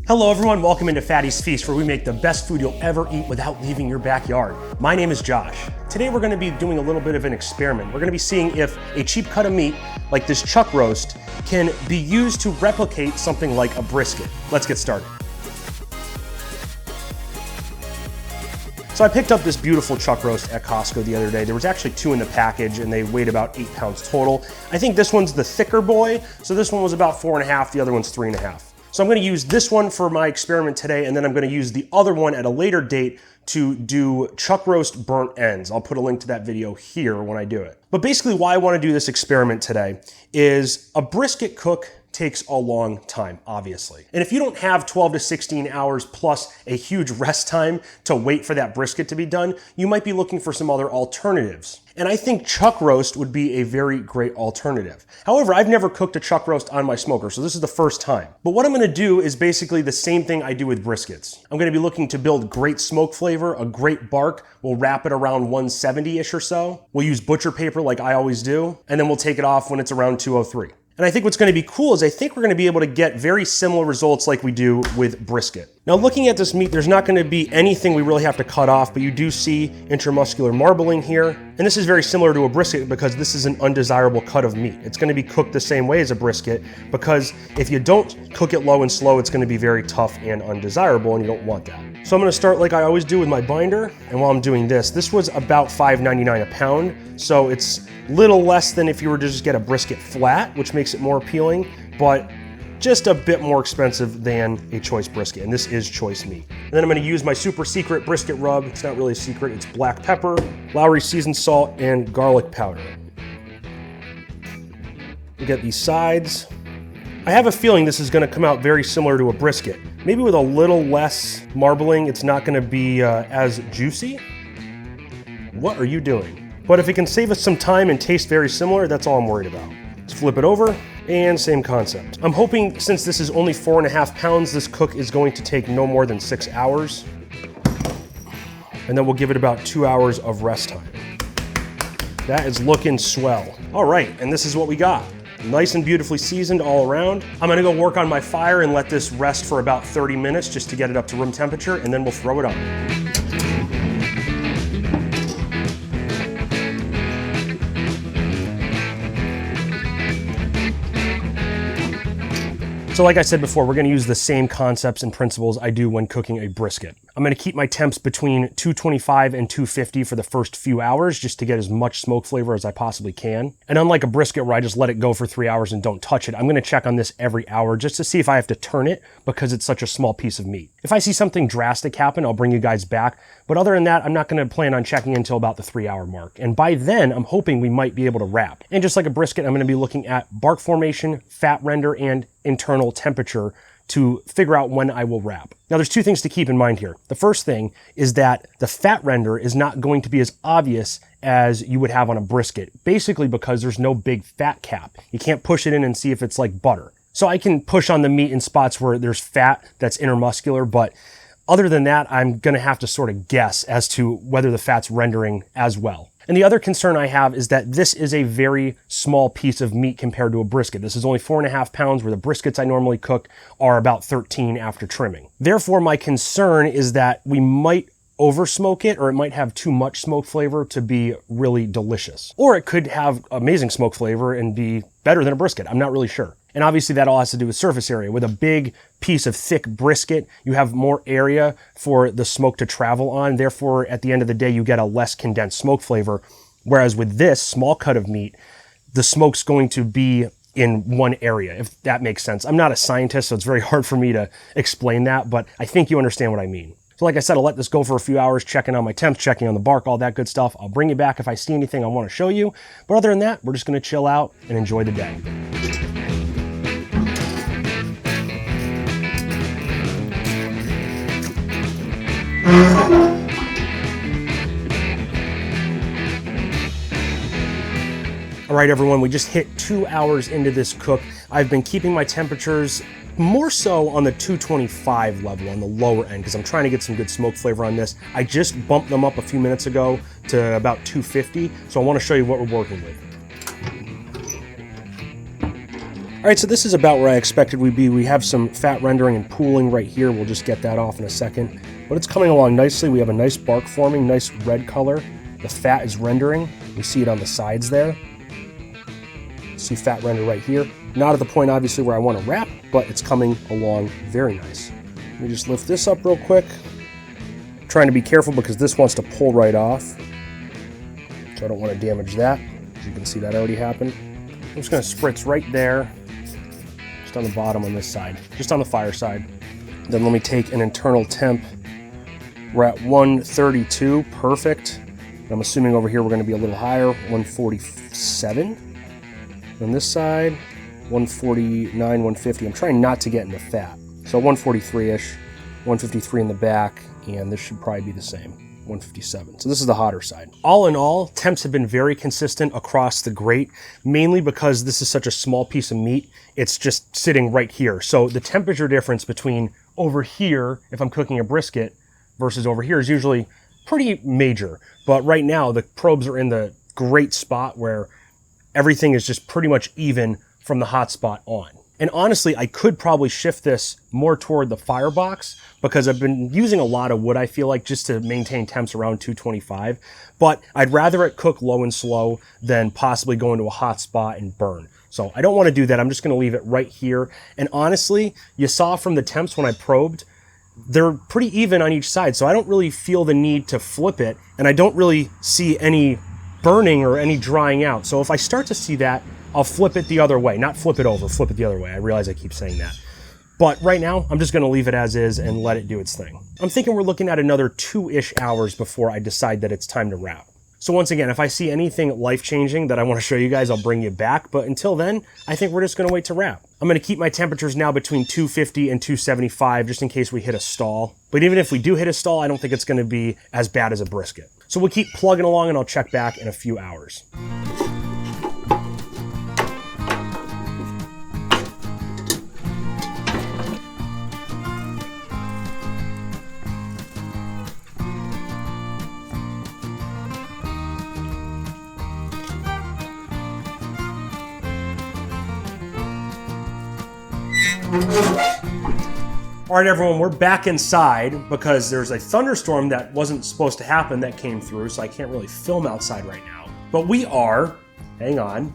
Hello everyone, welcome into Fatty's Feast, where we make the best food you'll ever eat without leaving your backyard. My name is Josh. Today we're gonna be doing a little bit of an experiment. We're gonna be seeing if a cheap cut of meat, like this chuck roast, can be used to replicate something like a brisket. Let's get started. So I picked up this beautiful chuck roast at Costco the other day. There was actually 2 in the package and they weighed about 8 pounds total. I think this one's the thicker boy, so this one was about 4.5, the other one's 3.5. So I'm gonna use this one for my experiment today, and then I'm gonna use the other one at a later date to do chuck roast burnt ends. I'll put a link to that video here when I do it. But basically why I wanna do this experiment today is a brisket cook takes a long time, obviously. And if you don't have 12 to 16 hours plus a huge rest time to wait for that brisket to be done, you might be looking for some other alternatives. And I think chuck roast would be a very great alternative. However, I've never cooked a chuck roast on my smoker, so this is the first time. But what I'm gonna do is basically the same thing I do with briskets. I'm gonna be looking to build great smoke flavor, a great bark. We'll wrap it around 170-ish or so. We'll use butcher paper like I always do, and then we'll take it off when it's around 203. And I think what's gonna be cool is I think we're gonna be able to get very similar results like we do with brisket. Now looking at this meat, there's not gonna be anything we really have to cut off, but you do see intramuscular marbling here. And this is very similar to a brisket because this is an undesirable cut of meat. It's gonna be cooked the same way as a brisket because if you don't cook it low and slow, it's gonna be very tough and undesirable, and you don't want that. So I'm gonna start like I always do with my binder. And while I'm doing this was about $5.99 a pound. So it's little less than if you were to just get a brisket flat, which makes it more appealing, but just a bit more expensive than a choice brisket, and this is choice meat. And then I'm gonna use my super secret brisket rub. It's not really a secret, it's black pepper, Lowry seasoned salt, and garlic powder. We get these sides. I have a feeling this is gonna come out very similar to a brisket. Maybe with a little less marbling, it's not gonna be as juicy. What are you doing? But if it can save us some time and taste very similar, that's all I'm worried about. Let's flip it over, and same concept. I'm hoping since this is only 4.5 pounds, this cook is going to take no more than 6 hours. And then we'll give it about 2 hours of rest time. That is looking swell. All right, and this is what we got. Nice and beautifully seasoned all around. I'm gonna go work on my fire and let this rest for about 30 minutes just to get it up to room temperature, and then we'll throw it on. So like I said before, we're gonna use the same concepts and principles I do when cooking a brisket. I'm gonna keep my temps between 225 and 250 for the first few hours just to get as much smoke flavor as I possibly can. And unlike a brisket where I just let it go for 3 hours and don't touch it, I'm gonna check on this every hour just to see if I have to turn it because it's such a small piece of meat. If I see something drastic happen, I'll bring you guys back. But other than that, I'm not gonna plan on checking until about the 3 hour mark. And by then, I'm hoping we might be able to wrap. And just like a brisket, I'm gonna be looking at bark formation, fat render, and internal temperature to figure out when I will wrap. Now there's 2 things to keep in mind here. The first thing is that the fat render is not going to be as obvious as you would have on a brisket, basically because there's no big fat cap. You can't push it in and see if it's like butter. So I can push on the meat in spots where there's fat that's intermuscular, but other than that, I'm gonna have to sort of guess as to whether the fat's rendering as well. And the other concern I have is that this is a very small piece of meat compared to a brisket. This is only 4.5 pounds, where the briskets I normally cook are about 13 after trimming. Therefore, my concern is that we might over smoke it, or it might have too much smoke flavor to be really delicious. Or it could have amazing smoke flavor and be better than a brisket. I'm not really sure. And obviously that all has to do with surface area. With a big piece of thick brisket, you have more area for the smoke to travel on. Therefore, at the end of the day, you get a less condensed smoke flavor. Whereas with this small cut of meat, the smoke's going to be in one area, if that makes sense. I'm not a scientist, so it's very hard for me to explain that, but I think you understand what I mean. So like I said, I'll let this go for a few hours, checking on my temps, checking on the bark, all that good stuff. I'll bring you back if I see anything I want to show you. But other than that, we're just gonna chill out and enjoy the day. All right, everyone, we just hit 2 hours into this cook. I've been keeping my temperatures more so on the 225 level, on the lower end, because I'm trying to get some good smoke flavor on this. I just bumped them up a few minutes ago to about 250, so I want to show you what we're working with. All right, so this is about where I expected we'd be. We have some fat rendering and pooling right here. We'll just get that off in a second. But it's coming along nicely. We have a nice bark forming, nice red color. The fat is rendering. We see it on the sides there. See fat render right here. Not at the point, obviously, where I want to wrap, but it's coming along very nice. Let me just lift this up real quick. I'm trying to be careful because this wants to pull right off. So I don't want to damage that. As you can see, that already happened. I'm just going to spritz right there. Just on the bottom on this side. Just on the fire side. Then let me take an internal temp. We're at 132. Perfect. I'm assuming over here we're going to be a little higher. 147. On this side, 149, 150. I'm trying not to get into fat. So 143-ish, 153 in the back, and this should probably be the same, 157. So this is the hotter side. All in all, temps have been very consistent across the grate, mainly because this is such a small piece of meat. It's just sitting right here. So the temperature difference between over here, if I'm cooking a brisket, versus over here is usually pretty major. But right now, the probes are in the great spot where everything is just pretty much even from the hot spot on. And honestly, I could probably shift this more toward the firebox because I've been using a lot of wood, I feel like, just to maintain temps around 225. But I'd rather it cook low and slow than possibly go into a hot spot and burn. So I don't want to do that. I'm just going to leave it right here. And honestly, you saw from the temps when I probed, they're pretty even on each side. So I don't really feel the need to flip it. And I don't really see any burning or any drying out. So if I start to see that, I'll flip it the other way. Not flip it over, flip it the other way. I realize I keep saying that. But right now, I'm just going to leave it as is and let it do its thing. I'm thinking we're looking at another 2-ish hours before I decide that it's time to wrap. So once again, if I see anything life-changing that I want to show you guys, I'll bring you back. But until then, I think we're just going to wait to wrap. I'm going to keep my temperatures now between 250 and 275 just in case we hit a stall. But even if we do hit a stall, I don't think it's going to be as bad as a brisket. So we'll keep plugging along and I'll check back in a few hours. All right, everyone, we're back inside because there's a thunderstorm that wasn't supposed to happen that came through, so I can't really film outside right now. But we are, hang on,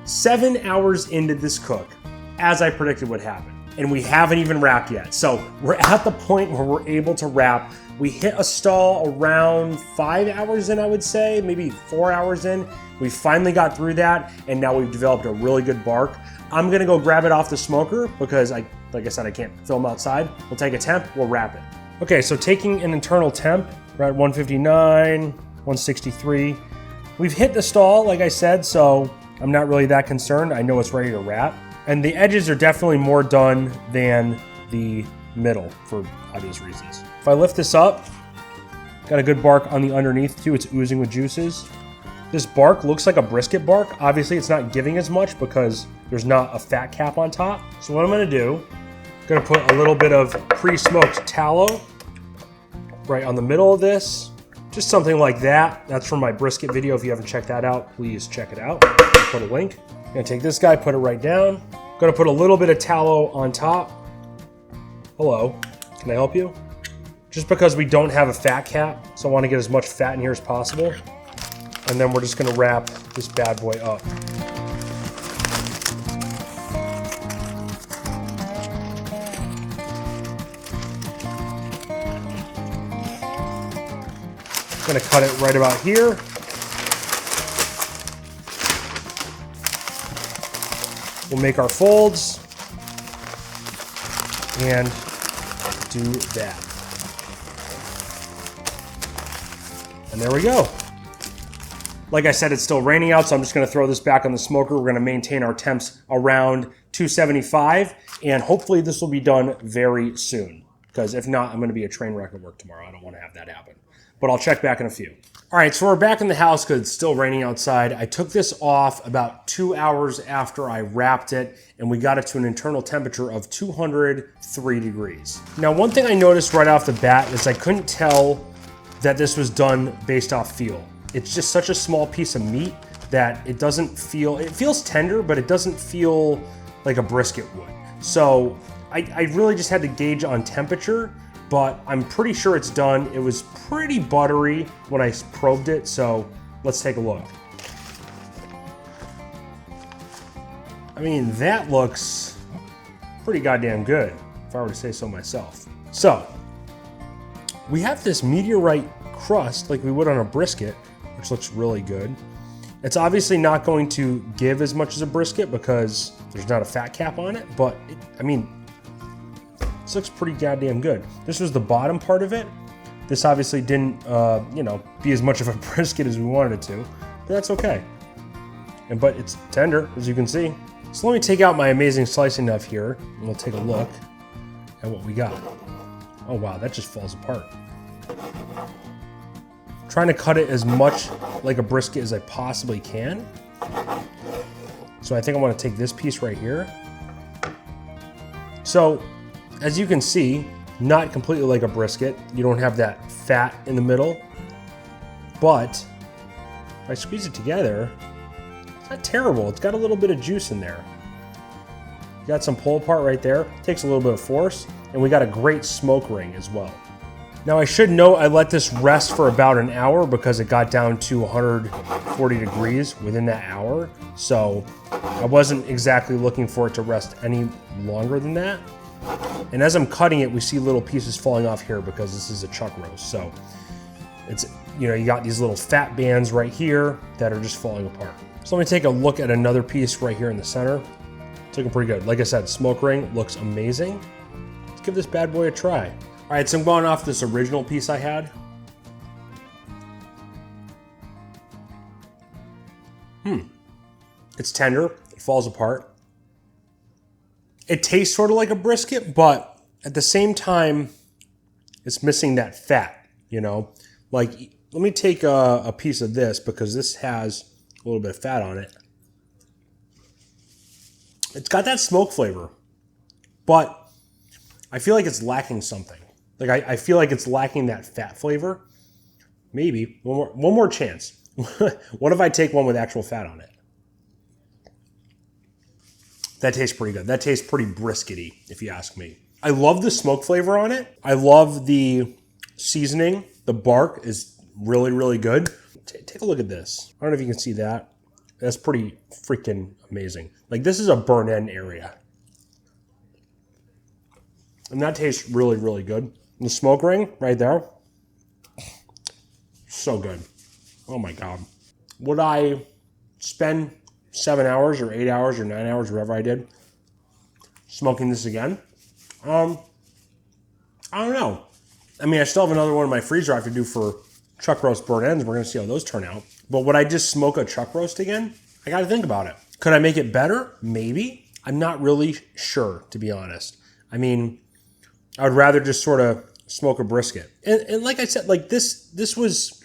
7 hours into this cook, as I predicted would happen. And we haven't even wrapped yet. So we're at the point where we're able to wrap. We hit a stall around 5 hours in, I would say, maybe 4 hours in. We finally got through that, and now we've developed a really good bark. I'm gonna go grab it off the smoker because like I said, I can't film outside. We'll take a temp, we'll wrap it. Okay, so taking an internal temp, we're at 159, 163. We've hit the stall, like I said, so I'm not really that concerned. I know it's ready to wrap. And the edges are definitely more done than the middle for obvious reasons. If I lift this up, got a good bark on the underneath too. It's oozing with juices. This bark looks like a brisket bark. Obviously, it's not giving as much because there's not a fat cap on top. So what I'm gonna do, I'm gonna put a little bit of pre-smoked tallow right on the middle of this. Just something like that. That's from my brisket video. If you haven't checked that out, please check it out. I'll put a link. I'm gonna take this guy, put it right down. I'm gonna put a little bit of tallow on top. Hello, can I help you? Just because we don't have a fat cap, so I wanna get as much fat in here as possible. And then we're just gonna wrap this bad boy up. Gonna cut it right about here. We'll make our folds and do that. And there we go. Like I said, it's still raining out, so I'm just gonna throw this back on the smoker. We're gonna maintain our temps around 275, and hopefully this will be done very soon, because if not, I'm gonna be a train wreck at work tomorrow. I don't wanna have that happen. But I'll check back in a few. All right, so we're back in the house because it's still raining outside. I took this off about 2 hours after I wrapped it, and we got it to an internal temperature of 203 degrees. Now, one thing I noticed right off the bat is I couldn't tell that this was done based off feel. It's just such a small piece of meat that it doesn't feel, it feels tender, but it doesn't feel like a brisket would. So I really just had to gauge on temperature, but I'm pretty sure it's done. It was pretty buttery when I probed it, so let's take a look. I mean, that looks pretty goddamn good, if I were to say so myself. So, we have this meteorite crust like we would on a brisket, which looks really good. It's obviously not going to give as much as a brisket because there's not a fat cap on it, but I mean, this looks pretty goddamn good. This was the bottom part of it. This obviously didn't, you know, be as much of a brisket as we wanted it to, but that's okay. But it's tender, as you can see. So let me take out my amazing slicing knife here, and we'll take a look at what we got. Oh wow, that just falls apart. Trying to cut it as much like a brisket as I possibly can. So I think I want to take this piece right here. So, as you can see, not completely like a brisket. You don't have that fat in the middle. But if I squeeze it together, it's not terrible. It's got a little bit of juice in there. You got some pull apart right there. Takes a little bit of force. And we got a great smoke ring as well. Now I should note I let this rest for about an hour because it got down to 140 degrees within that hour. So I wasn't exactly looking for it to rest any longer than that. And as I'm cutting it, we see little pieces falling off here because this is a chuck roast. So it's, you know, you got these little fat bands right here that are just falling apart. So let me take a look at another piece right here in the center. It's looking pretty good. Like I said, smoke ring looks amazing. Let's give this bad boy a try. All right, so I'm going off this original piece I had. It's tender, it falls apart. It tastes sort of like a brisket, but at the same time, it's missing that fat, you know? Like, let me take a piece of this because this has a little bit of fat on it. It's got that smoke flavor, but I feel like it's lacking something. Like I feel like it's lacking that fat flavor. Maybe one more chance. What if I take one with actual fat on it? That tastes pretty good. That tastes pretty briskety, if you ask me. I love the smoke flavor on it. I love the seasoning. The bark is really, really good. Take a look at this. I don't know if you can see that. That's pretty freaking amazing. Like, this is a burn end area. And that tastes really, really good. The smoke ring right there, so good. Oh my God. Would I spend 7 hours or 8 hours or 9 hours, whatever I did, smoking this again? I don't know. I mean, I still have another one in my freezer I have to do for chuck roast burnt ends. We're gonna see how those turn out. But would I just smoke a chuck roast again? I gotta think about it. Could I make it better? Maybe. I'm not really sure, to be honest. I mean, I would rather just sort of smoke a brisket. And like I said, like this was,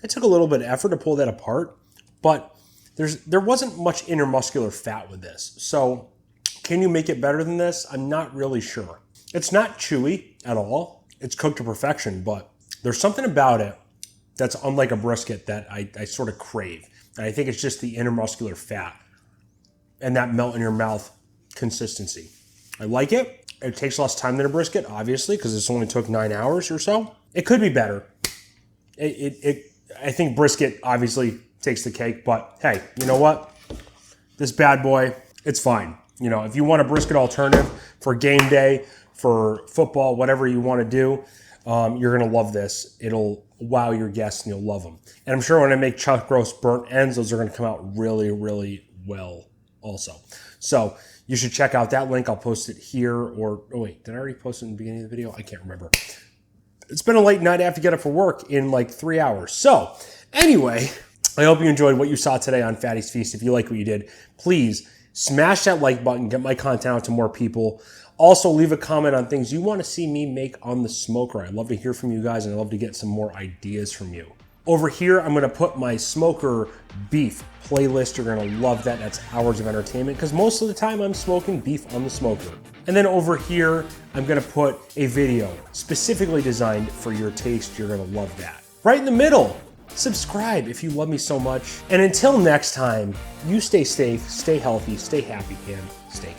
it took a little bit of effort to pull that apart, but there wasn't much intermuscular fat with this. So can you make it better than this? I'm not really sure. It's not chewy at all. It's cooked to perfection, but there's something about it that's unlike a brisket that I sort of crave. And I think it's just the intermuscular fat and that melt in your mouth consistency. I like it. It takes less time than a brisket, obviously, because this only took 9 hours or so. It could be better. I think brisket obviously takes the cake, but hey, you know what? This bad boy, it's fine. You know, if you want a brisket alternative for game day, for football, whatever you want to do, you're going to love this. It'll wow your guests and you'll love them. And I'm sure when I make chuck roast burnt ends, those are going to come out really, really well also. So you should check out that link. I'll post it here or, oh wait, did I already post it in the beginning of the video? I can't remember. It's been a late night. I have to get up for work in like 3 hours. So anyway, I hope you enjoyed what you saw today on Fatty's Feast. If you like what you did, please smash that like button, get my content out to more people. Also, leave a comment on things you want to see me make on the smoker. I'd love to hear from you guys, and I'd love to get some more ideas from you. Over here, I'm going to put my smoker beef playlist. You're going to love that. That's hours of entertainment because most of the time I'm smoking beef on the smoker. And then over here, I'm going to put a video specifically designed for your taste. You're going to love that. Right in the middle, subscribe if you love me so much. And until next time, you stay safe, stay healthy, stay happy, and stay